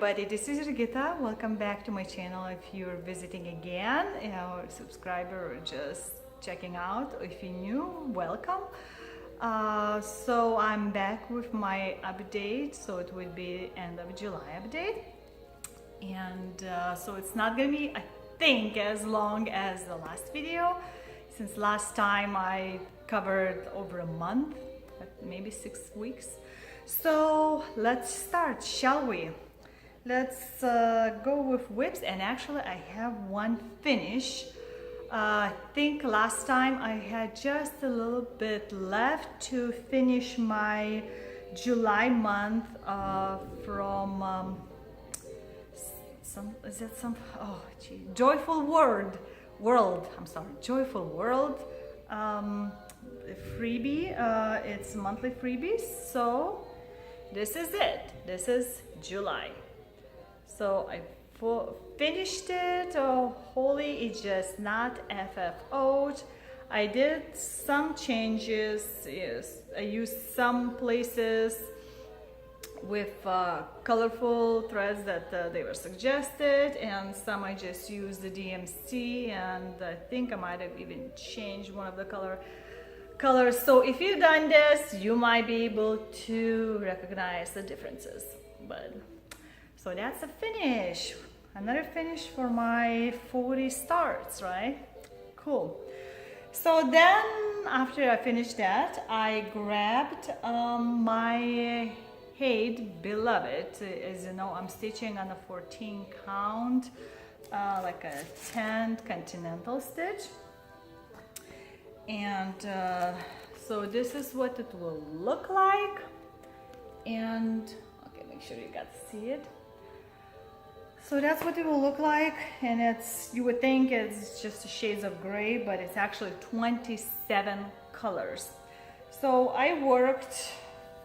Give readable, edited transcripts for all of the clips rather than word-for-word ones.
everybody, this is Rita. Welcome back to my channel. If you're visiting again, or a subscriber, or just checking out, if you're new, welcome. So I'm back with my update, so it will be end of July update, and so it's not gonna be, I think, as long as the last video, since last time I covered over a month, maybe 6 weeks. So let's start, shall we? Let's go with whips, and actually I have one finish. I think last time I had just a little bit left to finish my July month from Joyful World, I'm sorry, Joyful World freebie. It's monthly freebies, so this is it. This is July. So I finished it. Oh, holy, it's just not FFO'd. I did some changes. Yes, I used some places with colorful threads that they were suggested, and some I just used the DMC, and I think I might have even changed one of the colors. So if you've done this, you might be able to recognize the differences. But so that's a finish, another finish for my 40 starts, right? Cool. So then after I finished that, I grabbed my beloved. As you know, I'm stitching on a 14 count, like a 10 continental stitch. And so this is what it will look like. And okay, make sure you got to see it. So that's what it will look like, and it's, you would think it's just shades of gray, but it's actually 27 colors. So I worked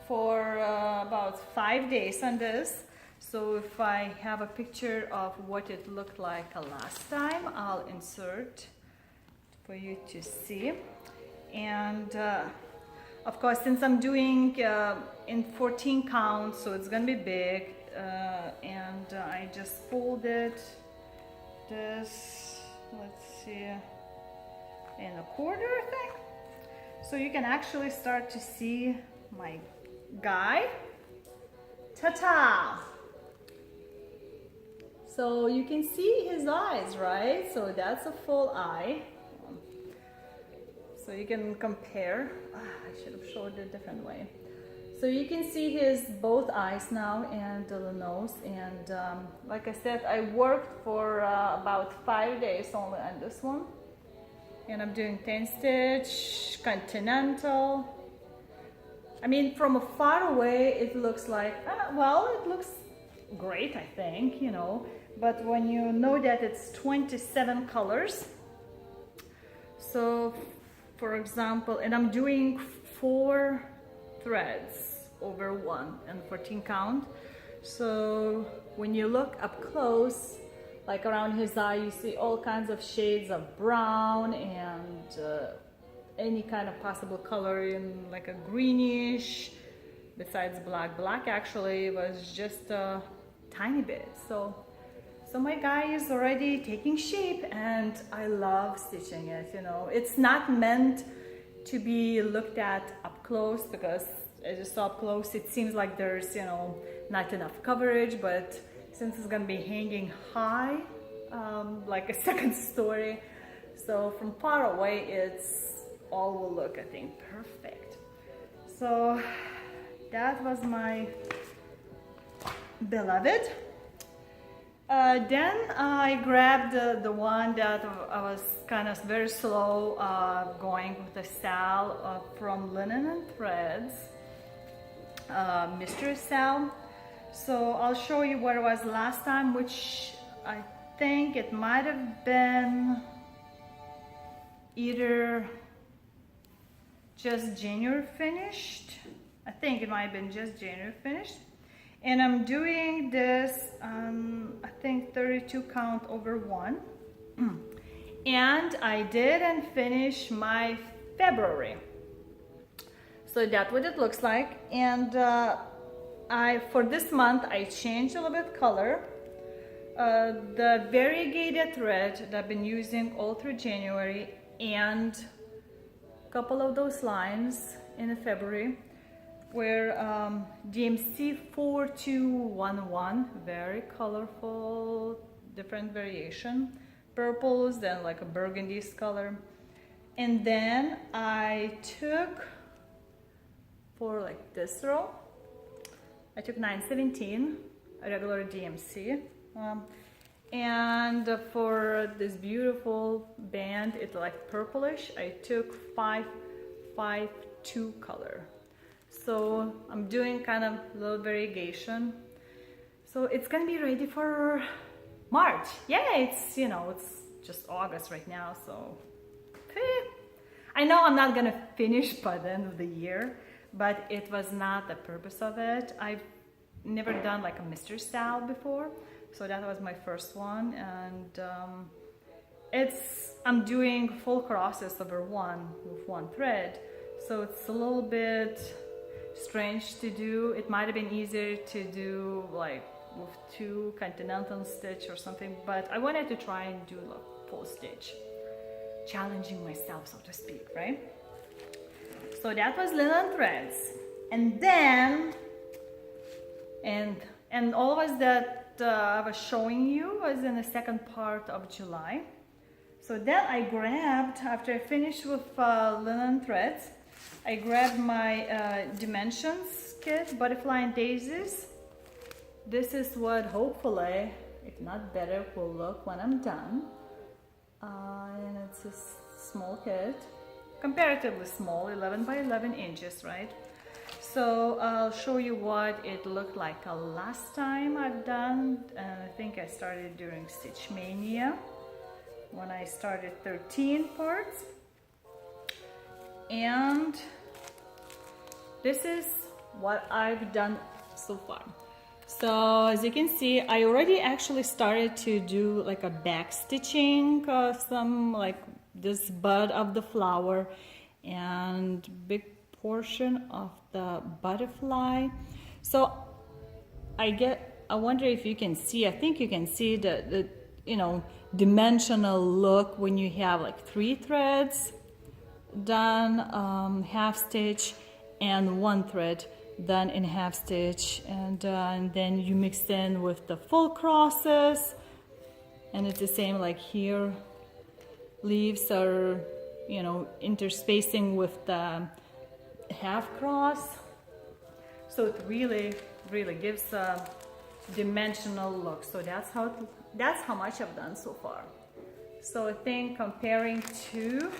for about 5 days on this. So if I have a picture of what it looked like last time, I'll insert for you to see. And of course, since I'm doing in 14 counts, so it's gonna be big, and I just folded this, let's see, in a quarter, I think. So you can actually start to see my guy. Ta-ta! So you can see his eyes, right? So that's a full eye. So you can compare. I should have showed it a different way. So you can see his both eyes now and the nose. And like I said, I worked for about 5 days only on this one. And I'm doing 10 stitch, continental. I mean, from far away, it looks like, well, it looks great, I think, you know. But when you know that it's 27 colors, so for example, and I'm doing 4 threads over 1 and 14 count. So when you look up close, like around his eye, you see all kinds of shades of brown and any kind of possible color in like a greenish, besides black. Black actually was just a tiny bit. So my guy is already taking shape, and I love stitching it, you know. It's not meant to be looked at up close, because as you saw up close, it seems like there's, you know, not enough coverage, but since it's gonna be hanging high, like a second story, so from far away, it's all will look, I think, perfect. So that was my beloved. Then I grabbed the one that I was kind of very slow going with the Sal from Linen and Threads, Mystery Sal. So I'll show you what it was last time, which I think it might have been either just January finished. I think it might have been just January finished. And I'm doing this, I think 32 count over 1. And I didn't finish my February. So that's what it looks like. And for this month I changed a little bit color. The variegated thread that I've been using all through January and a couple of those lines in February were DMC 4211, very colorful, different variation, purples, then like a burgundy color. And then I took, for like this row, I took 917, a regular DMC. And for this beautiful band, it's like purplish, I took 552 color. So I'm doing kind of a little variegation. So it's gonna be ready for March. Yeah, it's, you know, it's just August right now, so I know I'm not gonna finish by the end of the year, but it was not the purpose of it. I've never done like a mystery style before, so that was my first one, and I'm doing full crosses over one with one thread, so it's a little bit strange to do. It might have been easier to do like with 2 continental stitch or something, but I wanted to try and do a full stitch, challenging myself, so to speak, right? So that was linen threads, and then and all of us that I was showing you was in the second part of July. So then I grabbed, after I finished with linen threads, I grabbed my Dimensions kit, Butterfly and Daisies. This is what hopefully, if not better, will look when I'm done. And it's a small kit, comparatively small, 11 by 11 inches, right? So I'll show you what it looked like last time I've done. I think I started during Stitch Mania when I started 13 parts. And this is what I've done so far. So as you can see, I already actually started to do like a back stitching, some like this bud of the flower and big portion of the butterfly. So I wonder if you can see, I think you can see the you know, dimensional look when you have like 3 threads done half stitch and 1 thread done in half stitch, and then you mix in with the full crosses, and it's the same like here. Leaves are, you know, interspacing with the half cross, so it really gives a dimensional look. So that's how much I've done so far. So I think comparing to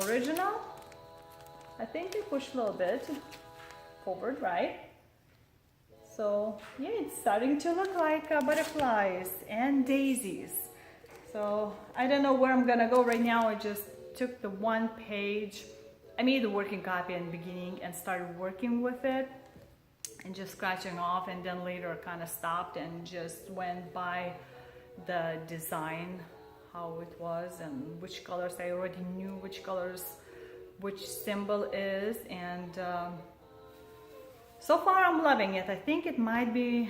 original, I think I pushed a little bit forward, right? So yeah, it's starting to look like butterflies and daisies. So I don't know where I'm gonna go right now. I just took the 1 page, I made the working copy in the beginning and started working with it and just scratching off, and then later kind of stopped and just went by the design, how it was and which colors I already knew, which colors which symbol is, and so far I'm loving it. I think it might be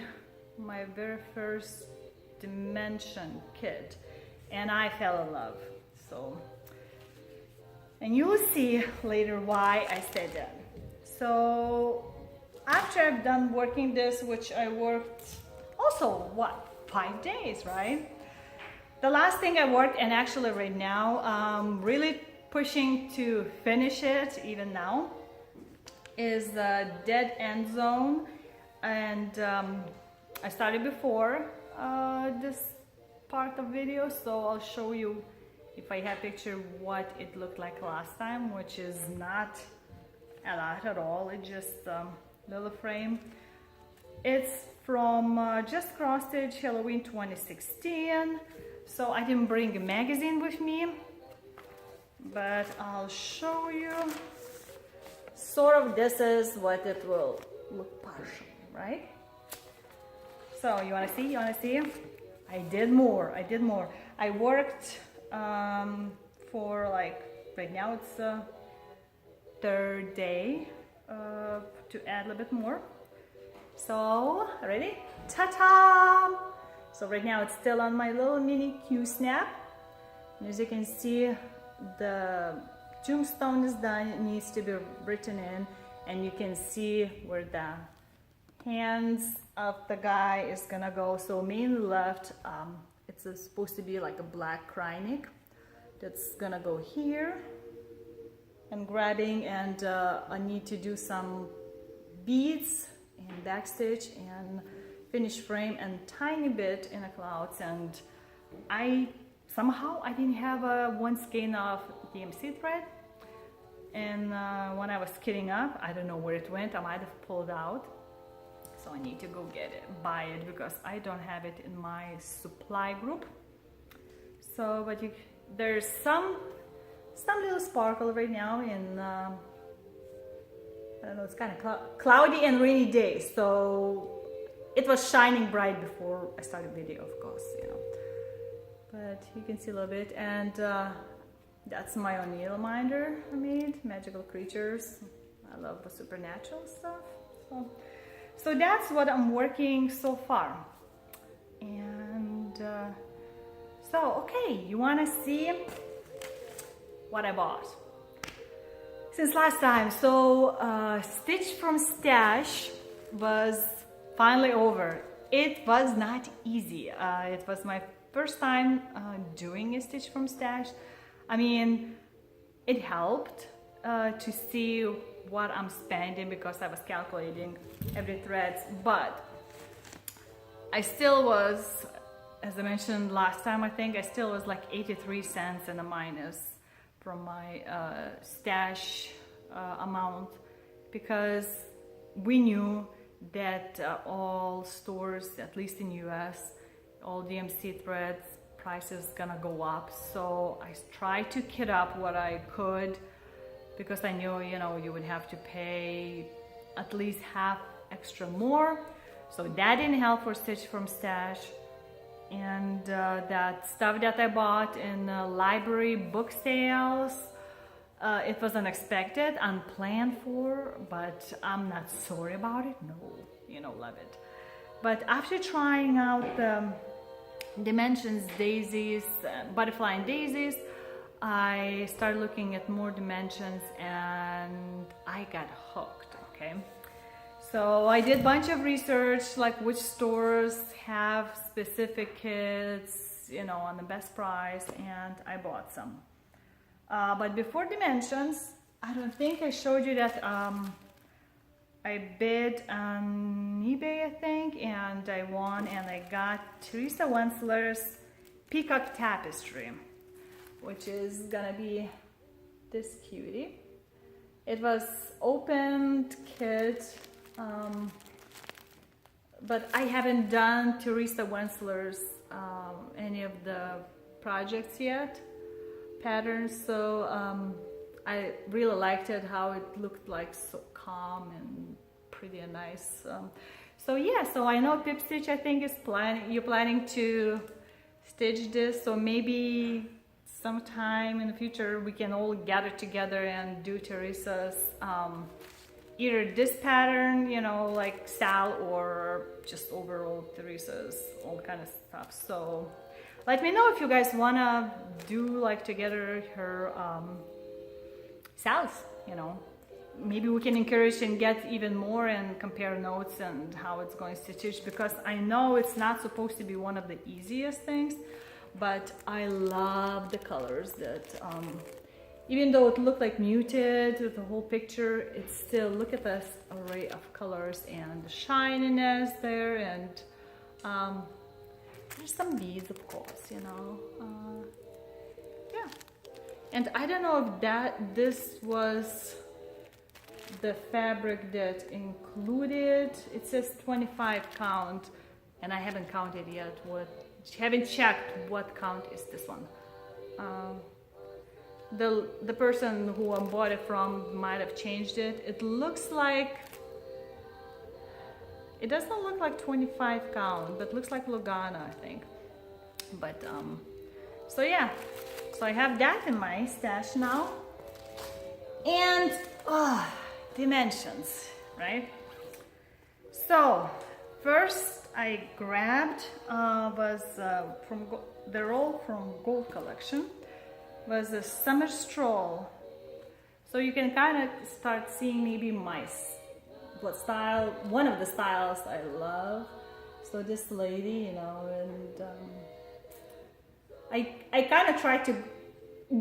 my very first dimension kit, and I fell in love. So, and you will see later why I said that. So after I've done working this, which I worked also, what, 5 days, right? The last thing I worked, and actually right now, really pushing to finish it even now, is the Dead End Zone. And I started before this part of video, so I'll show you, if I have picture, what it looked like last time, which is not a lot at all. It's just little frame. It's from Just Cross Stitch Halloween 2016. So I didn't bring a magazine with me, but I'll show you. Sort of this is what it will look partial, right? So you wanna see? You wanna see? I did more. I worked for like, right now it's the 3rd day to add a little bit more. So, ready? Ta-ta! So right now it's still on my little mini Q-snap. And as you can see, the tombstone is done. It needs to be written in, and you can see where the hands of the guy is gonna go. So mainly left, it's supposed to be like a black krynic that's gonna go here and grabbing, and I need to do some beads and backstitch and finish frame and tiny bit in the clouds. And I didn't have one skein of DMC thread, and when I was kitting up, I don't know where it went. I might have pulled out, so I need to go get it, buy it, because I don't have it in my supply group. So but there's some little sparkle right now in I don't know, it's kind of cloudy and rainy day, so it was shining bright before I started the video, of course, you know. But you can see a little bit, and that's my own needle minder I made, magical creatures. I love the supernatural stuff. So that's what I'm working so far. And so, okay, you wanna see what I bought since last time. So Stitch from Stash was finally over. It was not easy. It was my first time doing a Stitch from Stash. I mean, it helped to see what I'm spending, because I was calculating every thread, but I still was, as I mentioned last time, I think I still was like 83 cents in a minus from my stash amount, because we knew that all stores, at least in US, all DMC threads prices gonna go up. So I tried to kit up what I could, because I knew, you know, you would have to pay at least half extra more. So that didn't help for Stitch from Stash. And that stuff that I bought in library book sales, it was unexpected, unplanned for, but I'm not sorry about it. No, you know, love it. But after trying out the dimensions daisies, butterfly and daisies, I started looking at more dimensions and I got hooked, okay? So I did a bunch of research, like which stores have specific kits, you know, on the best price, and I bought some. But before dimensions, I don't think I showed you that I bid on eBay, I think, and I won, and I got Teresa Wensler's Peacock Tapestry, which is gonna be this cutie. It was opened kit, but I haven't done Teresa Wensler's any of the projects yet, patterns, so I really liked it, how it looked like so calm and pretty and nice. So yeah, so I know Pip Stitch, I think, is you're planning to stitch this, so maybe sometime in the future we can all gather together and do Teresa's either this pattern, you know, like Sal, or just overall Teresa's, all kind of stuff. So let me know if you guys wanna do like together her Sal's, you know. Maybe we can encourage and get even more and compare notes and how it's going to stitch, because I know it's not supposed to be one of the easiest things, but I love the colors that even though it looked like muted with the whole picture, it's still, look at this array of colors and the shininess there, and there's some beads, of course, you know. Yeah, and I don't know if this was the fabric that included, it says 25 count, and I haven't counted yet, haven't checked what count is this one. The person who I bought it from might have changed it. It looks like, it doesn't look like 25 count, but looks like Lugana, I think. But so yeah, so I have that in my stash now. And dimensions, right? So first I grabbed was the roll from Gold Collection, was a summer stroll. So you can kind of start seeing maybe what style, one of the styles I love. So this lady, you know, and I kind of try to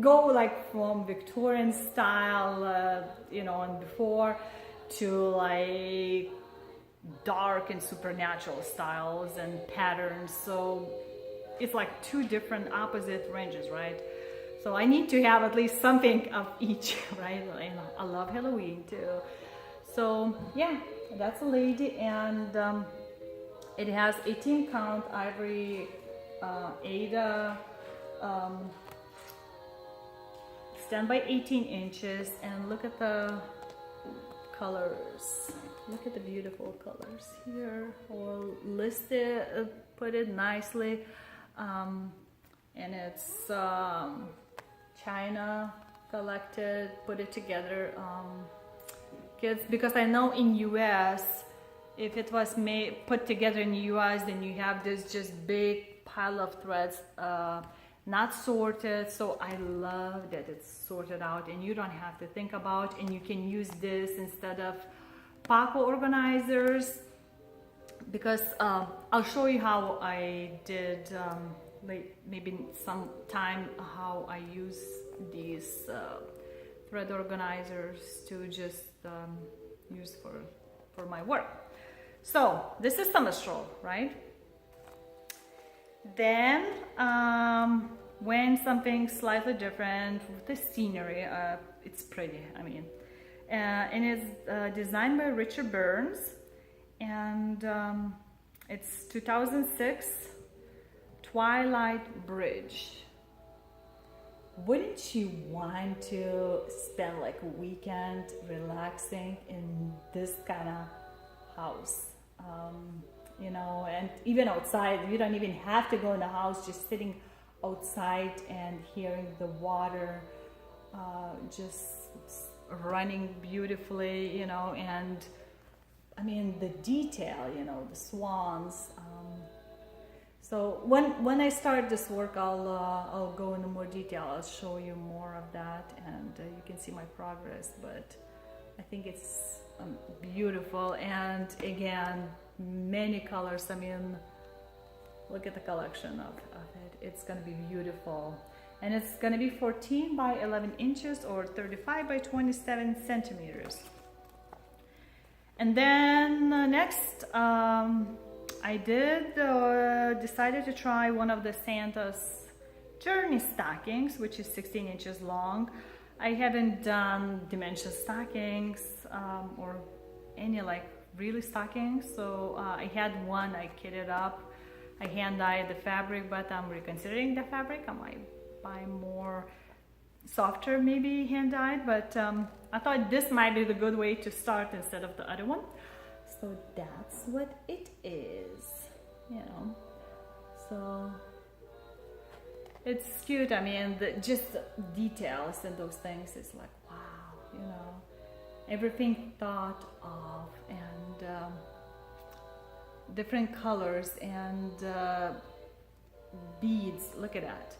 go like from Victorian style, you know, and before, to like dark and supernatural styles and patterns. So it's like two different opposite ranges, right? So I need to have at least something of each, right? And I love Halloween too. So yeah, that's a lady, and it has 18 count ivory Ada stand by 18 inches, and look at the colors. Look at the beautiful colors here. I'll list it, put it nicely, and it's China collected, put it together. Kids, because I know in US, if it was put together in US, then you have this just big pile of threads, not sorted. So I love that it's sorted out and you don't have to think about, and you can use this instead of pocket organizers, because I'll show you how I did maybe some time how I use these thread organizers to just use for my work. So this is summer stroll, right? Then when something slightly different with the scenery, it's pretty, I mean, and it's designed by Richard Burns, and it's 2006 Twilight Bridge. Wouldn't you want to spend like a weekend relaxing in this kind of house? You know, and even outside, you don't even have to go in the house, just sitting outside and hearing the water just running beautifully, you know, and I mean the detail, you know, the swans. So when I start this work, I'll go into more detail. I'll show you more of that, and you can see my progress. But I think it's beautiful, and again, many colors. I mean, look at the collection of it. It's gonna be beautiful, and it's gonna be 14 by 11 inches or 35 by 27 centimeters. And then next, I decided to try one of the Santa's Journey stockings, which is 16 inches long. I haven't done dimension stockings or any like really stockings, so I had one, I kitted up, I hand dyed the fabric, but I'm reconsidering the fabric. I might buy more softer, maybe hand dyed, but I thought this might be the good way to start instead of the other one. So that's what it is, you know. So it's cute. I mean, just details and those things is like, wow, you know, everything thought of, and different colors and beads. Look at that.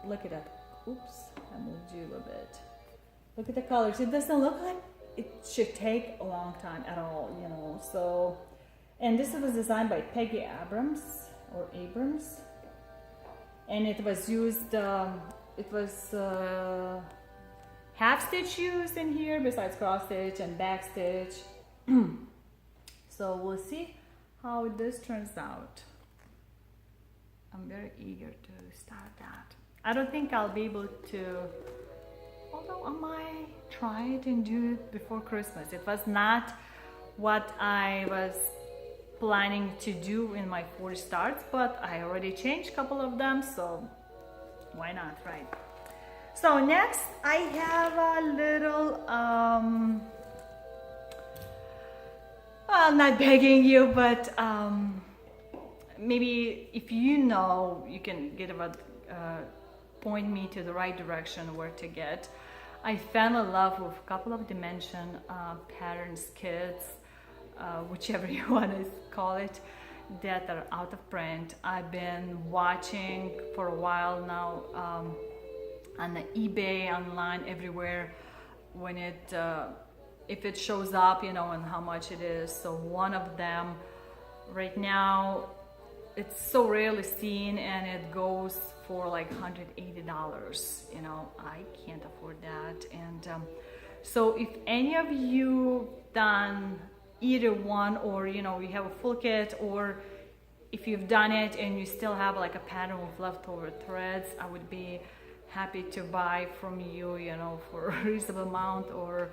Look at that. Oops, I moved you a little bit. Look at the colors. It doesn't look like it should take a long time at all, you know. So, and this was designed by Peggy Abrams, and it was used, it was half stitch used in here besides cross stitch and back stitch. So we'll see how this turns out. I'm very eager to start that. I don't think I'll be able to, although I might try it and do it before Christmas. It was not what I was planning to do in my 4 starts, but I already changed a couple of them, so why not, right? So next I have a little, well, not begging you, but maybe if you know, you can get about, point me to the right direction where to get. I fell in love with a couple of dimension patterns kits. whichever you want to call it, that are out of print. I've been watching for a while now on the eBay, online, everywhere, when it if it shows up, you know, and how much it is. So one of them right now, it's so rarely seen, and it goes for like $180. You know, I can't afford that. And so if any of you done either one, or you know, you have a full kit, or if you've done it and you still have like a pattern of leftover threads, I would be happy to buy from you, you know, for a reasonable amount, or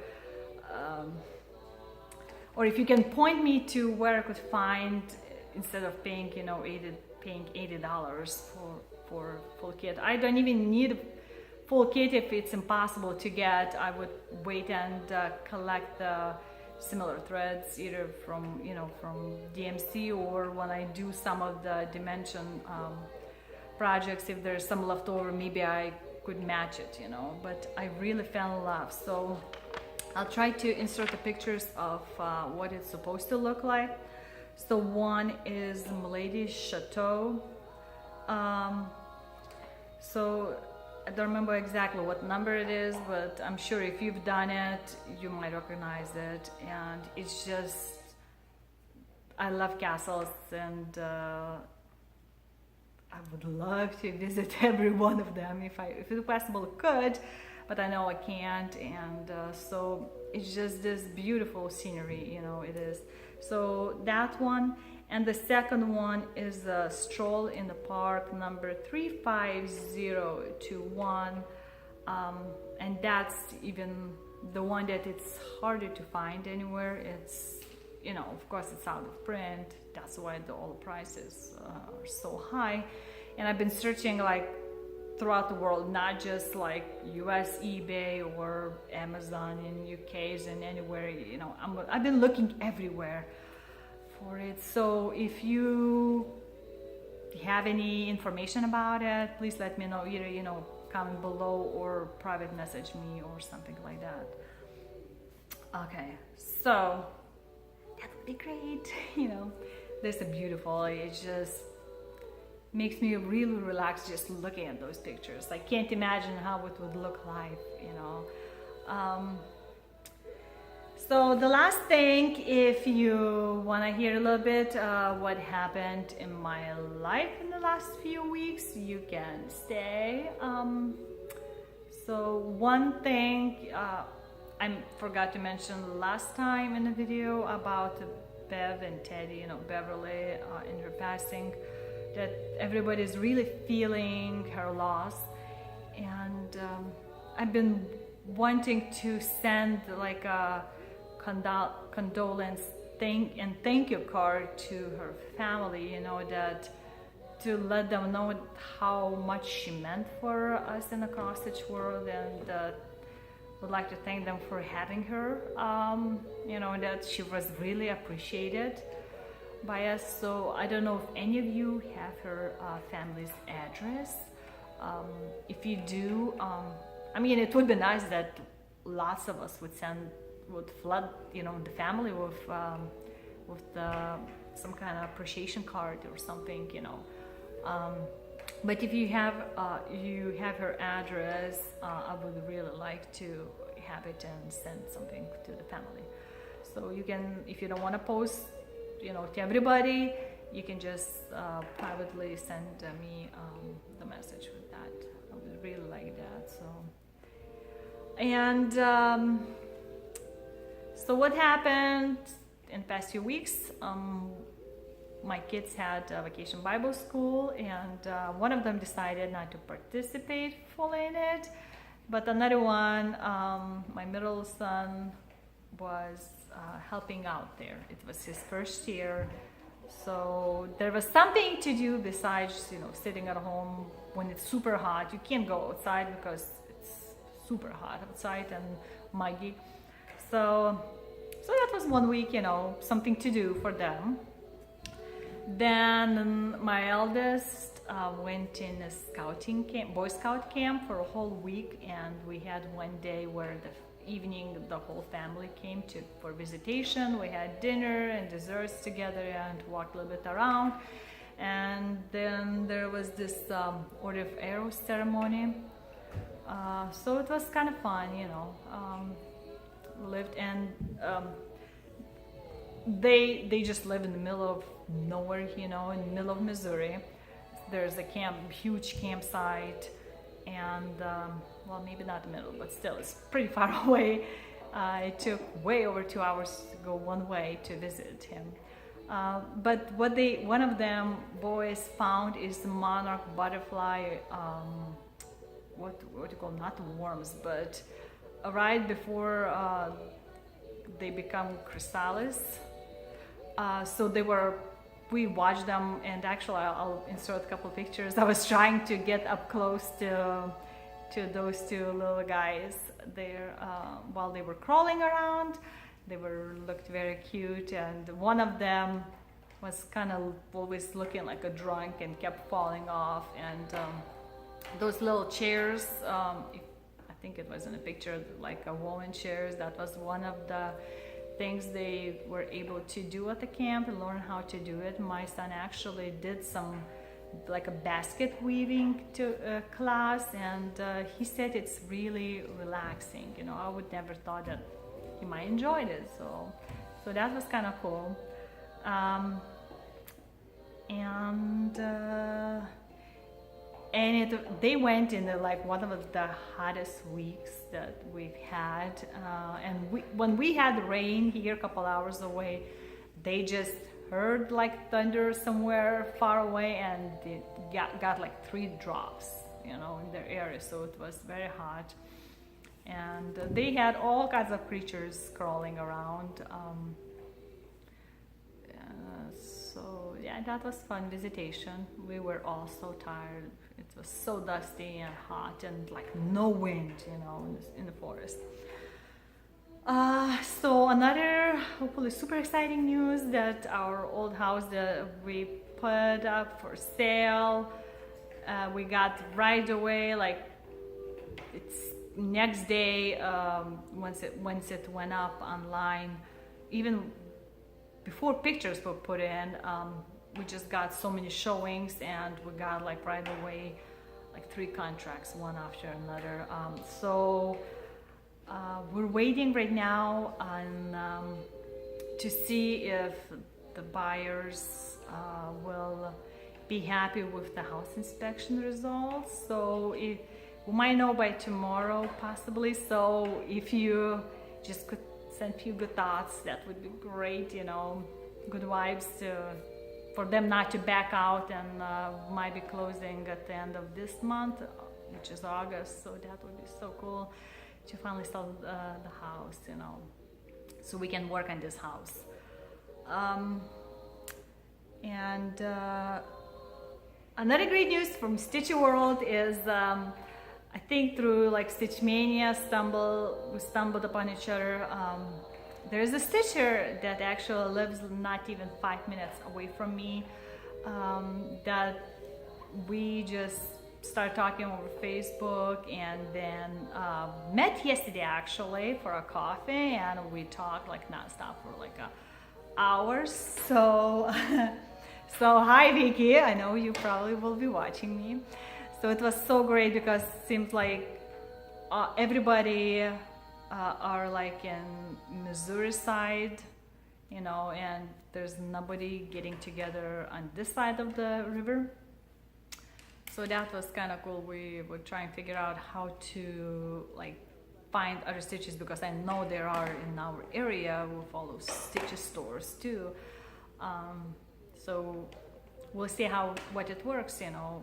if you can point me to where I could find, instead of paying, you know, paying $80 for full kit. I don't even need full kit if it's impossible to get. I would wait and collect the similar threads, either from, you know, from DMC, or when I do some of the dimension projects, if there's some left over, maybe I could match it, you know. But I really fell in love, so I'll try to insert the pictures of what it's supposed to look like. So one is Milady's Chateau. So I don't remember exactly what number it is, but I'm sure if you've done it, you might recognize it. And it's just, I love castles, and I would love to visit every one of them if it's possible, could, but I know I can't. And so it's just this beautiful scenery, you know, it is. So that one. And the second one is a Stroll in the Park, number 35021, and that's even the one that it's harder to find anywhere. It's, you know, of course it's out of print, that's why all the prices are so high. And I've been searching like throughout the world, not just like US eBay or Amazon in UK's and anywhere, you know, I've been looking everywhere for it. So if you have any information about it, please let me know, either, you know, comment below or private message me or something like that. Okay, so that would be great. You know, this is beautiful. It just makes me really relaxed just looking at those pictures. I can't imagine how it would look like, you know. So the last thing, if you want to hear a little bit what happened in my life in the last few weeks, you can stay. So one thing I forgot to mention last time in the video about Bev and Teddy, you know, Beverly, in her passing, that everybody's really feeling her loss. And I've been wanting to send like a condolence thank you card to her family, you know, that to let them know how much she meant for us in the cross-stitch world, and would like to thank them for having her, you know, that she was really appreciated by us. So I don't know if any of you have her family's address. If you do, I mean, it would be nice that lots of us would flood, you know, the family with some kind of appreciation card or something, you know. But if you have her address, I would really like to have it and send something to the family. So you can, if you don't want to post, you know, to everybody, you can just privately send me the message with that. I would really like that. So, and so what happened in the past few weeks? My kids had a vacation Bible school, and one of them decided not to participate fully in it, but another one, my middle son, was helping out there. It was his first year, so there was something to do besides, you know, sitting at home when it's super hot. You can't go outside because it's super hot outside and muggy. So that was 1 week, you know, something to do for them. Then my eldest went in a scouting camp, Boy Scout camp, for a whole week, and we had one day where evening the whole family came for visitation. We had dinner and desserts together and walked a little bit around. And then there was this order of arrows ceremony. So it was kind of fun, you know. Lived and they just live in the middle of nowhere, you know, in the middle of Missouri. There's a huge campsite, and well, maybe not the middle, but still, it's pretty far away. It took way over 2 hours to go one way to visit him. But one of them boys found is the monarch butterfly. What do you call, not worms, but right before they become chrysalis. So we watched them, and actually I'll insert a couple pictures. I was trying to get up close to those two little guys there while they were crawling around. They looked very cute, and one of them was kind of always looking like a drunk and kept falling off. And those little chairs, I think it was in a picture, like a woman chairs, that was one of the things they were able to do at the camp and learn how to do it. My son actually did some like a basket weaving class, and he said it's really relaxing. You know, I would never thought that he might enjoy it. So that was kind of cool. They went in like one of the hottest weeks that we've had, and when we had rain here a couple hours away, they just heard like thunder somewhere far away, and they got like 3 drops, you know, in their area. So it was very hot, and they had all kinds of creatures crawling around. So yeah, that was fun visitation. We were all so tired. It was so dusty and hot, and like no wind, you know, in the forest. So another hopefully super exciting news, that our old house that we put up for sale, we got right away, like it's next day, once it went up online, even before pictures were put in. We just got so many showings, and we got like right away like 3 contracts, one after another. So we're waiting right now to see if the buyers will be happy with the house inspection results. So we might know by tomorrow possibly. So if you just could send a few good thoughts, that would be great, you know, good vibes for them not to back out, and might be closing at the end of this month, which is August. So that would be so cool to finally sell the house, you know, so we can work on this house. Another great news from Stitchy World is I think through like Stitch Mania we stumbled upon each other. There's a stitcher that actually lives not even 5 minutes away from me, that we just started talking over Facebook, and then met yesterday actually for a coffee, and we talked like nonstop for like hours. So so hi Vicky, I know you probably will be watching me. So it was so great, because it seems like everybody are like in Missouri side, you know, and there's nobody getting together on this side of the river. So that was kind of cool. We were trying to figure out how to like find other stitches, because I know there are in our area with all those stitches stores too. So we'll see what it works, you know.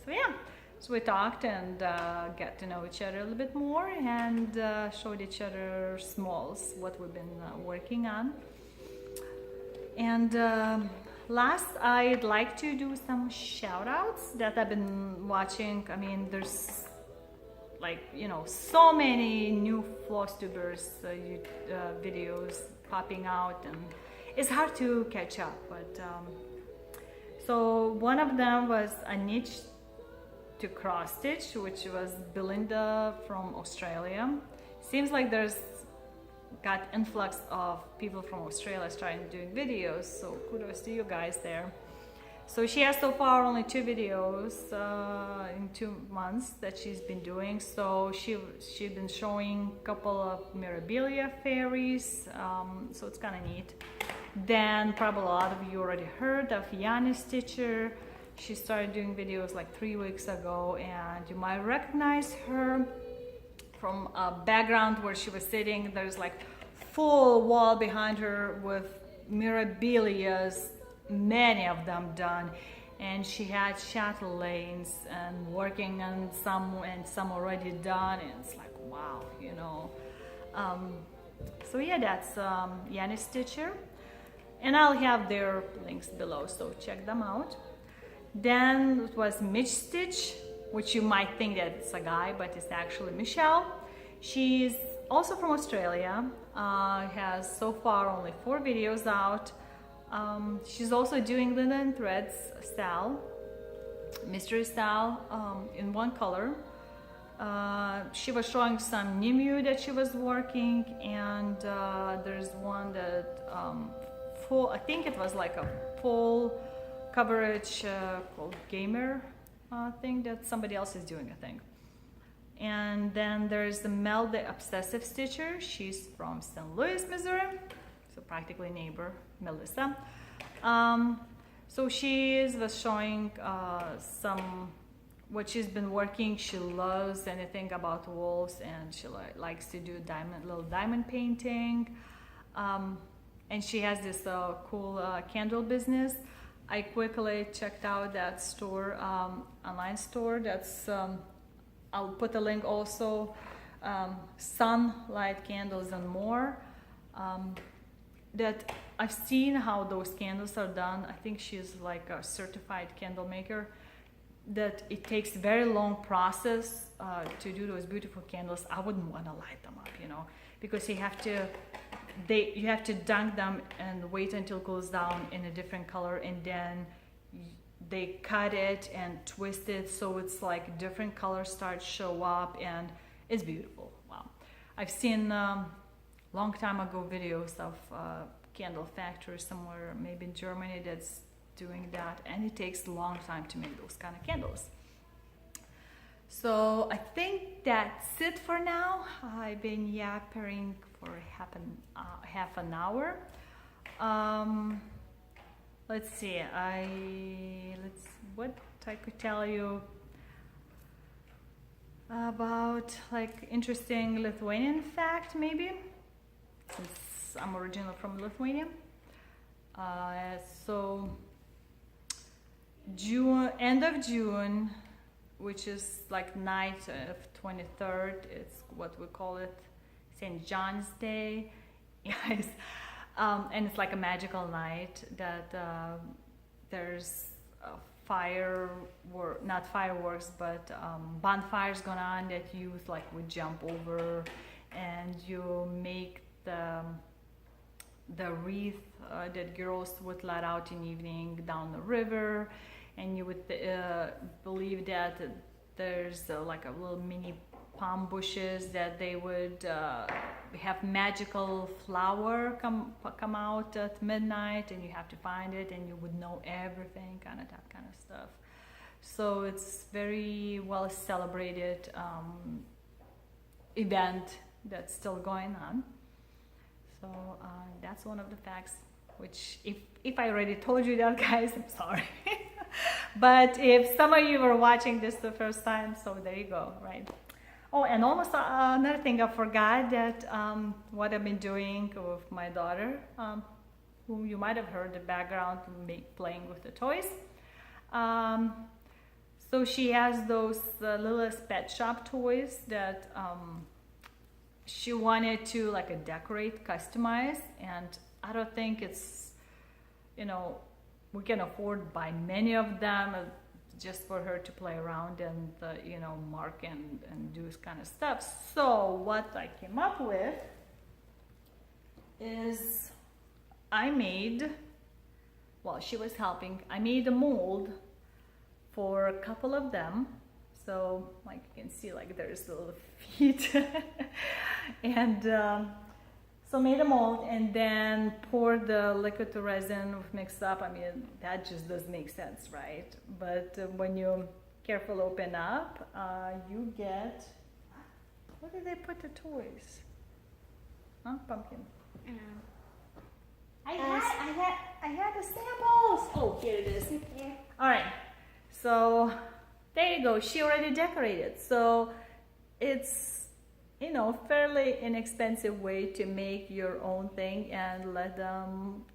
So yeah, so we talked and got to know each other a little bit more, and showed each other smalls, what we've been working on. And last, I'd like to do some shout outs that I've been watching. I mean, there's like, you know, so many new Flosstubers videos popping out, and it's hard to catch up. But so one of them was a niche to cross stitch, which was Belinda from Australia. seems like there's got influx of people from Australia starting doing videos, so kudos to you guys there. So she has so far only 2 videos in 2 months that she's been doing. So she's been showing a couple of memorabilia fairies, so it's kind of neat. Then probably a lot of you already heard of Yanni Stitcher. She started doing videos like 3 weeks ago, and you might recognize her from a background where she was sitting. There's like full wall behind her with memorabilias, many of them done, and she had Chateau lanes and working on some, and some already done, and it's like wow, you know. So yeah, that's Yanni Stitcher, and I'll have their links below, so check them out. Then it was Mitch Stitch, which you might think that it's a guy, but it's actually Michelle. She's also from Australia, has so far only 4 videos out. She's also doing linen threads style, mystery style, in one color. She was showing some Nimu that she was working, and there's one that full, I think it was like a full coverage called Gamer thing that somebody else is doing, I think. And then there's the Mel the Obsessive Stitcher. She's from St. Louis, Missouri, so practically neighbor, Melissa. So she was showing some what she's been working. She loves anything about walls, and she likes to do little diamond painting. And she has this cool candle business. I quickly checked out that store, online store. That's I'll put a link also. Sunlight Candles and More. That I've seen how those candles are done. I think she's like a certified candle maker. That it takes very long process to do those beautiful candles. I wouldn't want to light them up, you know, because you have to dunk them and wait until it cools down in a different color, and then they cut it and twist it so it's like different colors start show up, and it's beautiful. Wow. I've seen long time ago videos of candle factory somewhere, maybe in Germany, that's doing that, and it takes a long time to make those kind of candles. So I think that's it for now. I've been yapping for half an hour. Let's see, what I could tell you about, like, interesting Lithuanian fact, maybe, since I'm originally from Lithuania. So end of June, which is like night of 23rd, it's what we call it St. John's Day. Yes. And it's like a magical night that there's not fireworks, but bonfires going on that youth like would jump over, and you make the wreath that girls would let out in the evening down the river, and you would believe that there's like a little mini palm bushes that they would have magical flower come out at midnight, and you have to find it, and you would know everything, kind of that kind of stuff. So it's very well celebrated event that's still going on. So that's one of the facts, which if I already told you that, guys, I'm sorry. But if some of you were watching this the first time, so there you go, right? Oh, and almost another thing I forgot, that what I've been doing with my daughter, who you might have heard the background, playing with the toys. So she has those little pet shop toys that she wanted to like decorate, customize, and I don't think it's, you know, we can afford to buy many of them just for her to play around and you know, mark and do this kind of stuff. So what I came up with is I made, well, she was helping, I made a mold for a couple of them. So like you can see, like there's little feet. And so made a mold and then pour the liquid to resin mixed up. I mean, that just doesn't make sense, right? But when you carefully open up, you get, where did they put the toys? Huh, pumpkin? I had the samples. Oh, here it is. Yeah. All right, so there you go. She already decorated. So it's, you know, fairly inexpensive way to make your own thing and let them,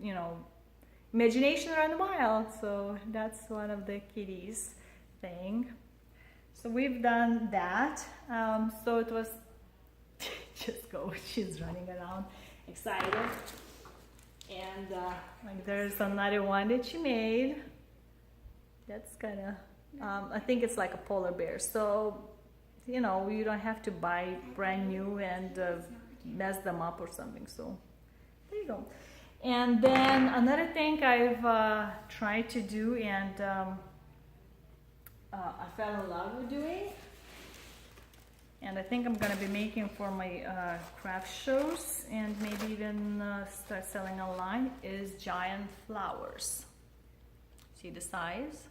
you know, imagination run wild. So that's one of the kitties thing. So we've done that. So it was just go. She's running around excited. And like there's another one that she made. That's kind of, I think it's like a polar bear. So, you know, you don't have to buy brand new and mess them up or something. So there you go. And then another thing I've tried to do and I fell in love with doing, and I think I'm gonna be making for my craft shows and maybe even start selling online, is giant flowers. See the size?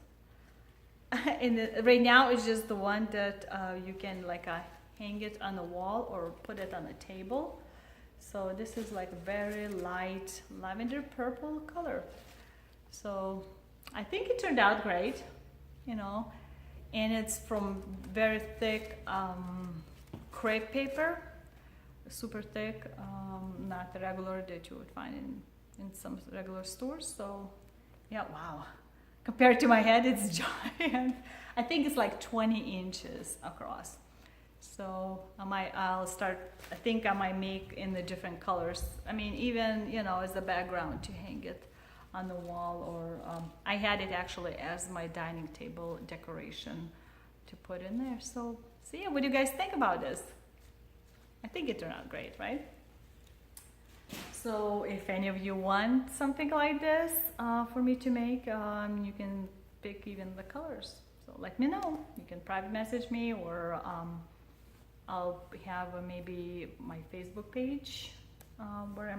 And right now it's just the one that you can like hang it on the wall or put it on a table. So this is like a very light lavender purple color. So I think it turned out great, you know, and it's from very thick crepe paper, super thick, not the regular that you would find in some regular stores. So yeah, wow. Compared to my head, it's giant. I think it's like 20 inches across. So I'll start, I think I might make in the different colors. I mean, even, you know, as a background to hang it on the wall, or I had it actually as my dining table decoration to put in there. So yeah, what do you guys think about this? I think it turned out great, right? So if any of you want something like this for me to make, you can pick even the colors. So let me know. You can private message me, or I'll have maybe my Facebook page where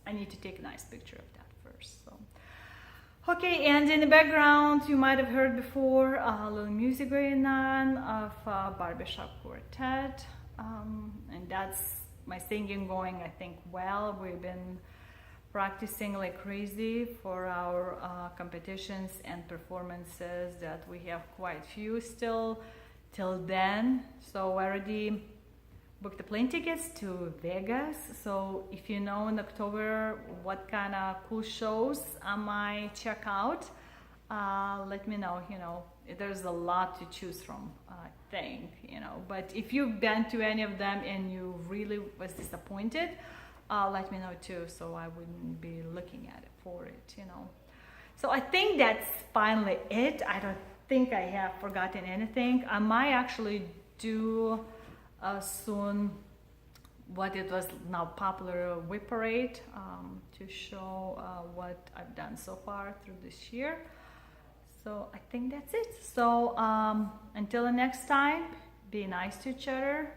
I need to take a nice picture of that first. So okay, and in the background you might have heard before a little music going on of barbershop quartet, and that's my singing going, I think, well. We've been practicing like crazy for our competitions and performances that we have quite few still till then. So I already booked the plane tickets to Vegas. So if you know in October what kind of cool shows I might check out, let me know. You know, there's a lot to choose from, I think, you know. But if you've been to any of them and you really was disappointed, let me know too, so I wouldn't be looking at it for it, you know. So I think that's finally it. I don't think I have forgotten anything. I might actually do soon what it was now popular whip parade to show what I've done so far through this year. So I think that's it. So until the next time, be nice to each other.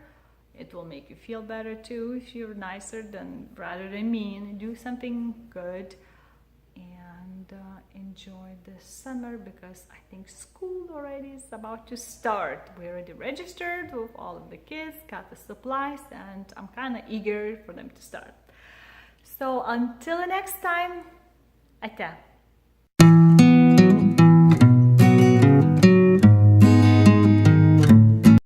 It will make you feel better too if you're nicer than rather than mean. Do something good and enjoy the summer, because I think school already is about to start. We already registered with all of the kids, got the supplies, and I'm kind of eager for them to start. So until the next time, ata.